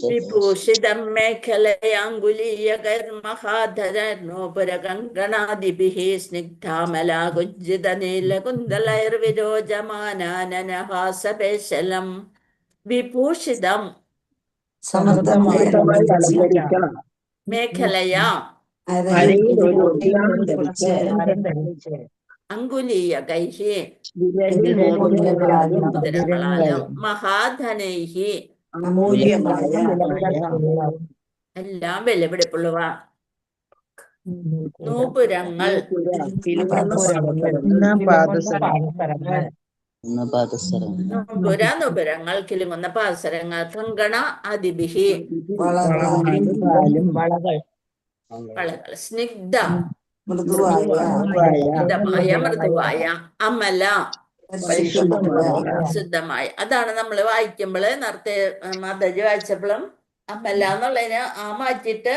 [SPEAKER 2] വിഭൂഷിതം മേഖലയാങ്കുലീയകൈർമഹാധരനോപുരകങ്കണാദിഭിഃ സ്നിഗ്ധാമലാകുഞ്ജിത നീലകുന്തളൈർവിരോജമാനാനന ഹാസപേശലം. വിഭൂഷിതം മേഖലയാ അങ്കുലീയകൈഹി മുദ്രകളാലും മഹാധനൈഹി എല്ലാം വിലപിടിപ്പുള്ളവ നൂപുരങ്ങൾ നൂപുരങ്ങൾ കിലുങ്ങുന്ന പാദസരങ്ങൾ കങ്കണ അതിഭിഹി വളകൾ സ്നിഗ്ധ മൃദുവായ അമല ശുദ്ധമായ. അതാണ് നമ്മൾ വായിക്കുമ്പോൾ നേരത്തെ മാതാജി വായിച്ചപ്പോഴും അമല എന്നുള്ളതിന് ആ മാറ്റിയിട്ട്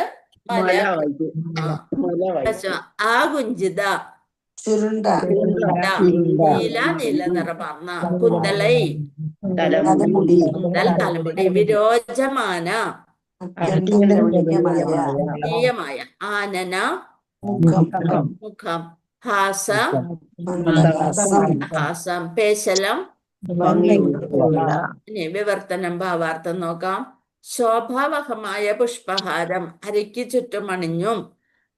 [SPEAKER 2] ആ കുഞ്ചിത
[SPEAKER 4] ചുരുണ്ട
[SPEAKER 2] നീല നീല നിറമാർന്ന കുന്തലൈ
[SPEAKER 4] തലമുടി
[SPEAKER 2] കുന്തൽ തലമുടി വിരോചമാന നീയമായ ആനന
[SPEAKER 4] മുഖം
[SPEAKER 2] മുഖം ഹാസ
[SPEAKER 4] മന്ദഹാസം
[SPEAKER 2] ഹാസം പേശലം
[SPEAKER 3] ഭംഗിയുള്ള
[SPEAKER 2] ഇനി വിവർത്തനം ഭാവാർത്ഥം നോക്കാം. ശോഭാവഹമായ പുഷ്പഹാരം അരയ്ക്ക് ചുറ്റും അണിഞ്ഞും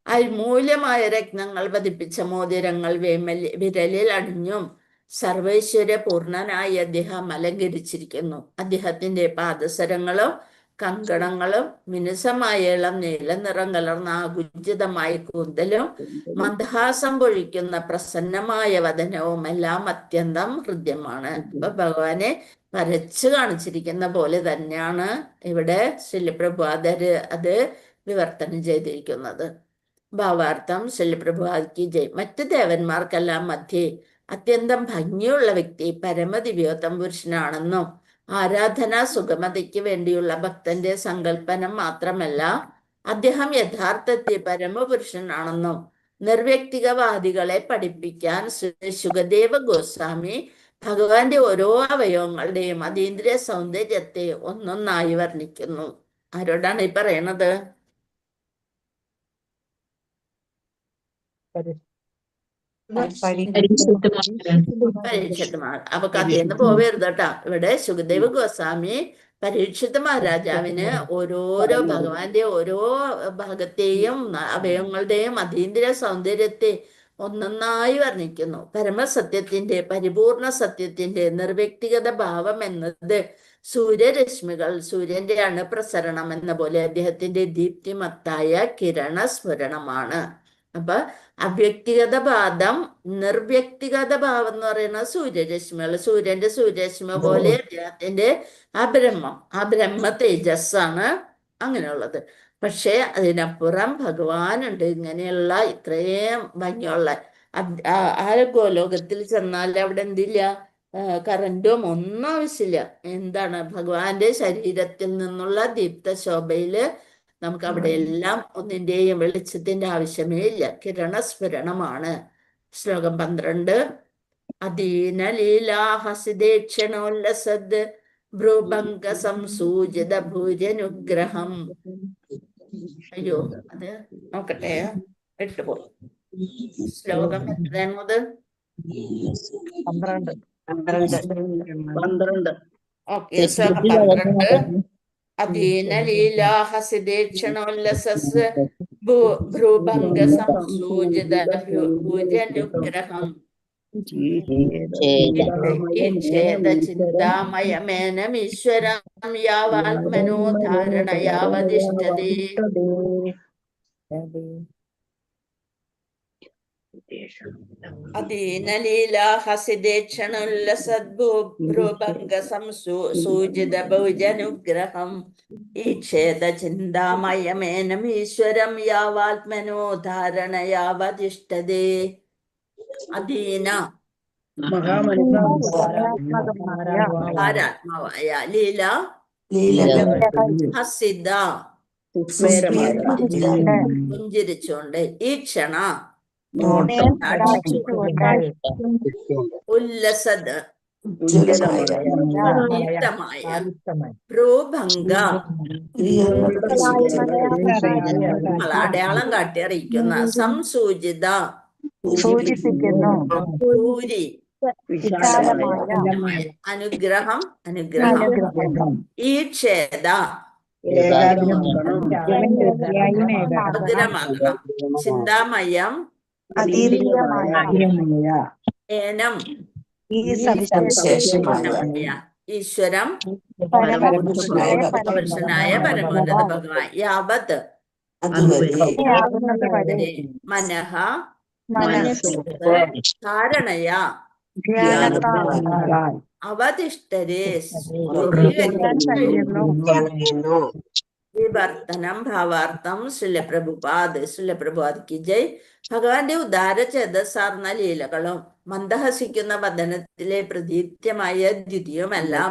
[SPEAKER 2] അൽമൂല്യമായ രത്നങ്ങൾ പതിപ്പിച്ച മോതിരങ്ങൾ വിരലിൽ അണിഞ്ഞും സർവൈശ്വര്യപൂർണനായി അദ്ദേഹം അലങ്കരിച്ചിരിക്കുന്നു. അദ്ദേഹത്തിന്റെ പാദസരങ്ങളും കങ്കണങ്ങളും മിനുസമായ ഇളം നീല നിറം കലർന്ന ആകുഞ്ചിതമായ കൂന്തലും മന്ദഹാസം പൊഴിക്കുന്ന പ്രസന്നമായ വദനവും എല്ലാം അത്യന്തം ഹൃദ്യമാണ്. അപ്പൊ ഭഗവാനെ വരച്ചു കാണിച്ചിരിക്കുന്ന പോലെ തന്നെയാണ് ഇവിടെ ശിലപ്രഭു അത് വിവർത്തനം ചെയ്തിരിക്കുന്നത്. ഭാവാർത്ഥം ശിലപ്രഭുക്ക് ജയ്. മറ്റ് ദേവന്മാർക്കെല്ലാം മധ്യേ അത്യന്തം ഭംഗിയുള്ള വ്യക്തി പരമദിവ്യോത്തം പുരുഷനാണെന്നും ആരാധനാ സുഗമതയ്ക്ക് വേണ്ടിയുള്ള ഭക്തന്റെ സങ്കല്പനം മാത്രമല്ല, അദ്ദേഹം യഥാർത്ഥത്തിൽ പരമപുരുഷനാണെന്നും നിർവ്യക്തികവാദികളെ പഠിപ്പിക്കാൻ ശുകദേവ ഗോസ്വാമി ഭഗവാന്റെ ഓരോ അവയവങ്ങളുടെയും അതീന്ദ്രിയ സൗന്ദര്യത്തെ ഒന്നൊന്നായി വർണ്ണിക്കുന്നു. ആരോടാണ് ഈ പറയണത്? പരീക്ഷിത് മഹാരാജ്. അപ്പൊ കഥയെന്ന് പോവരുത് കേട്ടാ. ഇവിടെ ശുകദേവ ഗോസ്വാമി പരീക്ഷിത് മഹാരാജാവിന് ഓരോരോ ഭഗവാന്റെ ഓരോ ഭാഗത്തെയും അവയവങ്ങളുടെയും അതീന്ദ്രിയ സൗന്ദര്യത്തെ ഒന്നൊന്നായി വർണ്ണിക്കുന്നു. പരമസത്യത്തിന്റെ പരിപൂർണ സത്യത്തിന്റെ നിർവ്യക്തിഗത ഭാവം എന്നത് സൂര്യരശ്മികൾ സൂര്യന്റെ അണുപ്രസരണം എന്ന പോലെ അദ്ദേഹത്തിന്റെ ദീപ്തിമത്തായ കിരണസ്ഫുരണമാണ്. അപ്പൊ അവ്യക്തിഗത ഭാവം നിർവ്യക്തിഗത ഭാവം എന്ന് പറയുന്നത് സൂര്യരശ്മികൾ, സൂര്യന്റെ സൂര്യരശ്മി പോലെ അദ്ദേഹത്തിന്റെ ആ ബ്രഹ്മ തേജസ്സാണ് അങ്ങനെയുള്ളത്. പക്ഷെ അതിനപ്പുറം ഭഗവാനുണ്ട്. ഇങ്ങനെയുള്ള ഇത്രയും ഭംഗിയുള്ള ആ ഗോലോകത്തിൽ ചെന്നാൽ അവിടെ എന്തില്ല, കറന്റും ഒന്നും ആവശ്യമില്ല. എന്താണ് ഭഗവാന്റെ ശരീരത്തിൽ നിന്നുള്ള ദീപ്ത ശോഭയില് നമുക്ക് അവിടെ എല്ലാം ഒന്നിന്റെയും വെളിച്ചത്തിന്റെ ആവശ്യമേ ഇല്ല. കിരണസ്ഫുരണമാണ്. ശ്ലോകം 12. അധീന ലീലാഹസിദേക്ഷണോല്ലസദ് ഭ്രൂഭംഗ സംസൂചിത ഭൂര്യനുഗ്രഹം. അയ്യോ, അത് നോക്കട്ടെ, വിട്ടുപോയി. ശ്ലോകം എത്രയാണത്?
[SPEAKER 3] 12.
[SPEAKER 2] ഓക്കെ, ശ്ലോകം 12. അധീന ലീലാഹസിദേക്ഷണോല്ലസസ് ഭ്രൂഭംഗ സംസൂചിത ഭൂര്യനുഗ്രഹം. ചിന്താമയമേനമീശ്വരം യാവാത്മനോധാരണയാവതിഷ്ഠതി. അധീനലീലാഹസിദേക്ഷണോല്ലസദ്ഭ്രൂഭംഗ സംസൂചിത ഭുജനുഗ്രഹം ഈക്ഷേത ചിന്താമയമേനമീശ്വരം യാവാത്മനോ ധാരണയാവതിഷ്ഠതേ. അധീന ആരാത്മാവായ ലീല ഹസിത പുഞ്ചിരിച്ചുകൊണ്ട് ഈക്ഷണ ഉല്ലസദ് ദീപ്തമായ ഭ്രൂഭംഗ അടയാളം കാട്ടി അറിയിക്കുന്ന സംസൂചിത ഭൂരി അനുഗ്രഹം ഈക്ഷേത മധുരമാകണം ചിന്താമയം ഏനം ഈശ്വരം പരമപുരുഷനായ പരമോന്നത ഭഗവാൻ യാവത് മനഃ ധാരണയ അവതിഷ്ഠരേ വിവർത്തനം ഭാവാർത്ഥം ശ്രീലപ്രഭുപാദ് കി ജയ്. ഭഗവാന്റെ ഉദാര ചേതസാർന്ന ലീലകളും മന്ദഹസിക്കുന്ന വദനത്തിലെ പ്രതീത്യമായ ദ്വിതീയമെല്ലാം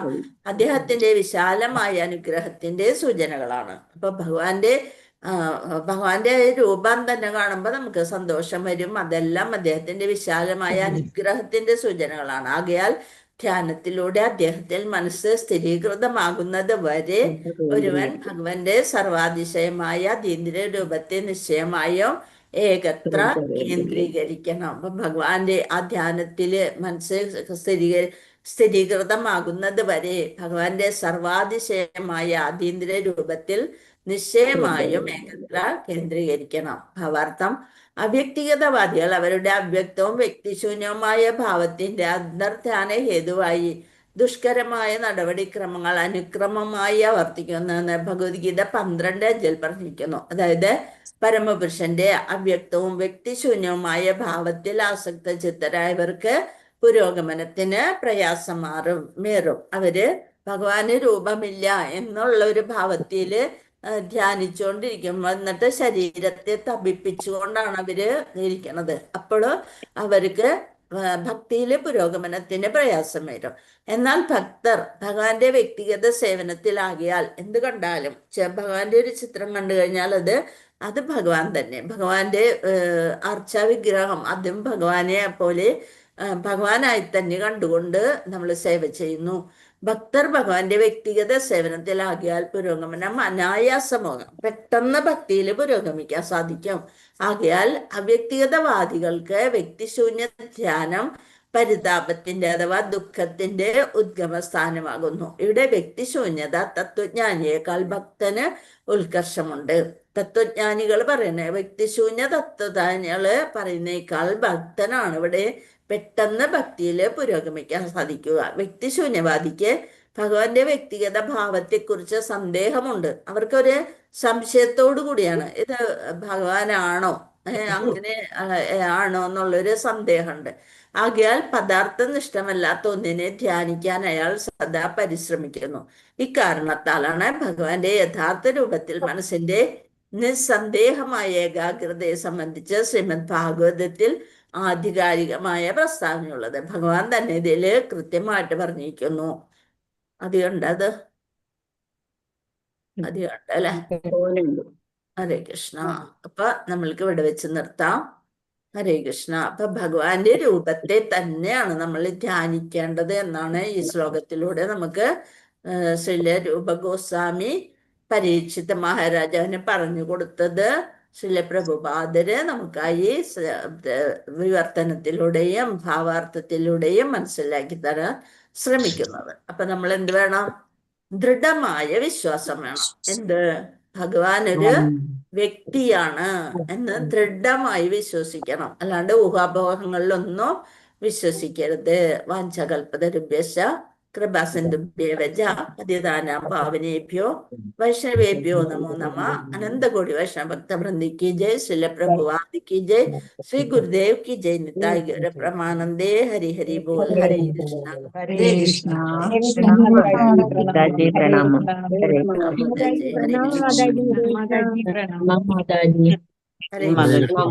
[SPEAKER 2] അദ്ദേഹത്തിന്റെ വിശാലമായ അനുഗ്രഹത്തിന്റെ സൂചനകളാണ്. അപ്പൊ ഭഗവാന്റെ ഭഗവാന്റെ രൂപം തന്നെ കാണുമ്പോൾ നമുക്ക് സന്തോഷം വരും. അതെല്ലാം അദ്ദേഹത്തിന്റെ വിശാലമായ അനുഗ്രഹത്തിന്റെ സൂചനകളാണ്. ആകയാൽ ധ്യാനത്തിലൂടെ അദ്ദേഹത്തിൽ മനസ്സ് സ്ഥിരീകൃതമാകുന്നത് വരെ ഒരുവൻ ഭഗവാന്റെ സർവാതിശയമായ അതീന്ദ്രിയ രൂപത്തെ നിശ്ചയമായും ഏകത്ര കേന്ദ്രീകരിക്കണം. അപ്പൊ ഭഗവാന്റെ ആ ധ്യാനത്തില് മനസ്സ് സ്ഥിരീകൃതമാകുന്നത് വരെ ഭഗവാന്റെ സർവാതിശയമായ അതീന്ദ്രിയ രൂപത്തിൽ നിശ്ചയമായും ഏകത്ര കേന്ദ്രീകരിക്കണം. ഭാവാർത്ഥം: അവ്യക്തിഗതവാദികൾ അവരുടെ അവ്യക്തവും വ്യക്തിശൂന്യവുമായ ഭാവത്തിന്റെ അന്തർധ്യാന ഹേതുവായി ദുഷ്കരമായ നടപടിക്രമങ്ങൾ അനുക്രമമായി ആവർത്തിക്കുന്നെന്ന് ഭഗവത്ഗീത 12:5 പറഞ്ഞിരിക്കുന്നു. അതായത് പരമപുരുഷന്റെ അവ്യക്തവും വ്യക്തിശൂന്യവുമായ ഭാവത്തിൽ ആസക്ത ചിത്തരായവർക്ക് പുരോഗമനത്തിന് പ്രയാസമേറും. അവര് ഭഗവാന് രൂപമില്ല എന്നുള്ള ഒരു ഭാവത്തില് ധ്യാനിച്ചുകൊണ്ടിരിക്കുമ്പോൾ എന്നിട്ട് ശരീരത്തെ തപിപ്പിച്ചുകൊണ്ടാണ് അവര് ഇരിക്കണത്. അപ്പോൾ അവർക്ക് ഭക്തിയിലെ പുരോഗമനത്തിന് പ്രയാസം വരും. എന്നാൽ ഭക്തർ ഭഗവാന്റെ വ്യക്തിഗത സേവനത്തിലാകിയാൽ എന്ത് കണ്ടാലും ഭഗവാന്റെ ഒരു ചിത്രം കണ്ടു കഴിഞ്ഞാൽ അത് ഭഗവാൻ തന്നെ. ഭഗവാന്റെ അർച്ചാവിഗ്രഹം അതും ഭഗവാനെ പോലെ ഭഗവാനായി തന്നെ കണ്ടുകൊണ്ട് നമ്മൾ സേവ ചെയ്യുന്നു. ഭക്തർ ഭഗവാന്റെ വ്യക്തിഗത സേവനത്തിലാകിയാൽ പുരോഗമനം അനായാസമാകും. പെട്ടെന്ന് ഭക്തിയിൽ പുരോഗമിക്കാൻ സാധിക്കും. ആകയാൽ അവ്യക്തിഗതവാദികൾക്ക് വ്യക്തിശൂന്യ ധ്യാനം പരിതാപത്തിന്റെ അഥവാ ദുഃഖത്തിന്റെ ഉദ്ഗമസ്ഥാനമാകുന്നു. ഇവിടെ വ്യക്തിശൂന്യത തത്വജ്ഞാനിയേക്കാൾ ഭക്തന് ഉത്കർഷമുണ്ട്. തത്വജ്ഞാനികൾ പറയുന്നത് വ്യക്തിശൂന്യ തത്വജ്ഞാനികള് പറയുന്നേക്കാൾ ഭക്തനാണ് ഇവിടെ പെട്ടെന്ന് ഭക്തിയിൽ പുരോഗമിക്കാൻ സാധിക്കുക. വ്യക്തിശൂന്യവാദിക്ക് ഭഗവാന്റെ വ്യക്തിഗത ഭാവത്തെക്കുറിച്ച് സന്ദേഹമുണ്ട്. അവർക്കൊരു സംശയത്തോടു കൂടിയാണ് ഇത് ഭഗവാനാണോ അങ്ങനെ ആണോ എന്നുള്ളൊരു സന്ദേഹമുണ്ട്. ആകയാൽ പദാർത്ഥനിഷ്ഠമല്ലാത്ത ഒന്നിനെ ധ്യാനിക്കാൻ അയാൾ സദാ പരിശ്രമിക്കുന്നു. ഇക്കാരണത്താലാണ് ഭഗവാന്റെ യഥാർത്ഥ രൂപത്തിൽ മനസ്സിന്റെ നിസ്സന്ദേഹമായ ഏകാഗ്രതയെ സംബന്ധിച്ച് ശ്രീമദ് ഭാഗവതത്തിൽ ആധികാരികമായ പ്രസ്താവനയുള്ളത്. ഭഗവാൻ തന്നെ ഇതില് കൃത്യമായിട്ട് പറഞ്ഞിരിക്കുന്നു. അതുകൊണ്ടത് അല്ലേ? ഹരേ കൃഷ്ണ. അപ്പൊ നമ്മൾക്ക് ഇവിടെ വെച്ച് നിർത്താം. ഹരേ കൃഷ്ണ. അപ്പൊ ഭഗവാന്റെ രൂപത്തെ തന്നെയാണ് നമ്മൾ ധ്യാനിക്കേണ്ടത് എന്നാണ് ഈ ശ്ലോകത്തിലൂടെ നമുക്ക് ശ്രീല രൂപ ഗോസ്വാമി പരീക്ഷിത മഹാരാജാവിന് പറഞ്ഞു കൊടുത്തത്. ശ്രീല പ്രഭുപാദര് നമുക്കായി വിവർത്തനത്തിലൂടെയും ഭാവാർത്ഥത്തിലൂടെയും മനസ്സിലാക്കി തരാൻ ശ്രമിക്കുന്നത്. അപ്പൊ നമ്മൾ എന്ത് വേണം? ദൃഢമായ വിശ്വാസം വേണം. എന്ത്? ഭഗവാൻ ഒരു വ്യക്തിയാണ് എന്ന് ദൃഢമായി വിശ്വസിക്കണം. അല്ലാണ്ട് ഊഹാപോഹങ്ങളിലൊന്നും വിശ്വസിക്കരുത്. വാഞ്ചകൽപതരുഭ്യശ്ച കൃപാസിന്ധുഭ്യേവച പതിതാനാം പാവനേഭ്യോ വൈഷ്ണവേഭ്യോ നമോ നമ. അനന്തകോടി വൈഷ്ണവ ഭക്തവൃന്ദി की जय. श्रील प्रभुपाद की जय. श्री गुरुदेव की जय. निताय गौर प्रमानंदे. हरि हरि बोल. हरे कृष्ण.
[SPEAKER 1] ഹരേ കൃഷ്ണ.
[SPEAKER 3] പിതാജി പ്രണാമം. ഹരേ
[SPEAKER 2] जय जय हरे कृष्ण.
[SPEAKER 1] മാതാജി പ്രണാമം.
[SPEAKER 2] हरे कृष्ण.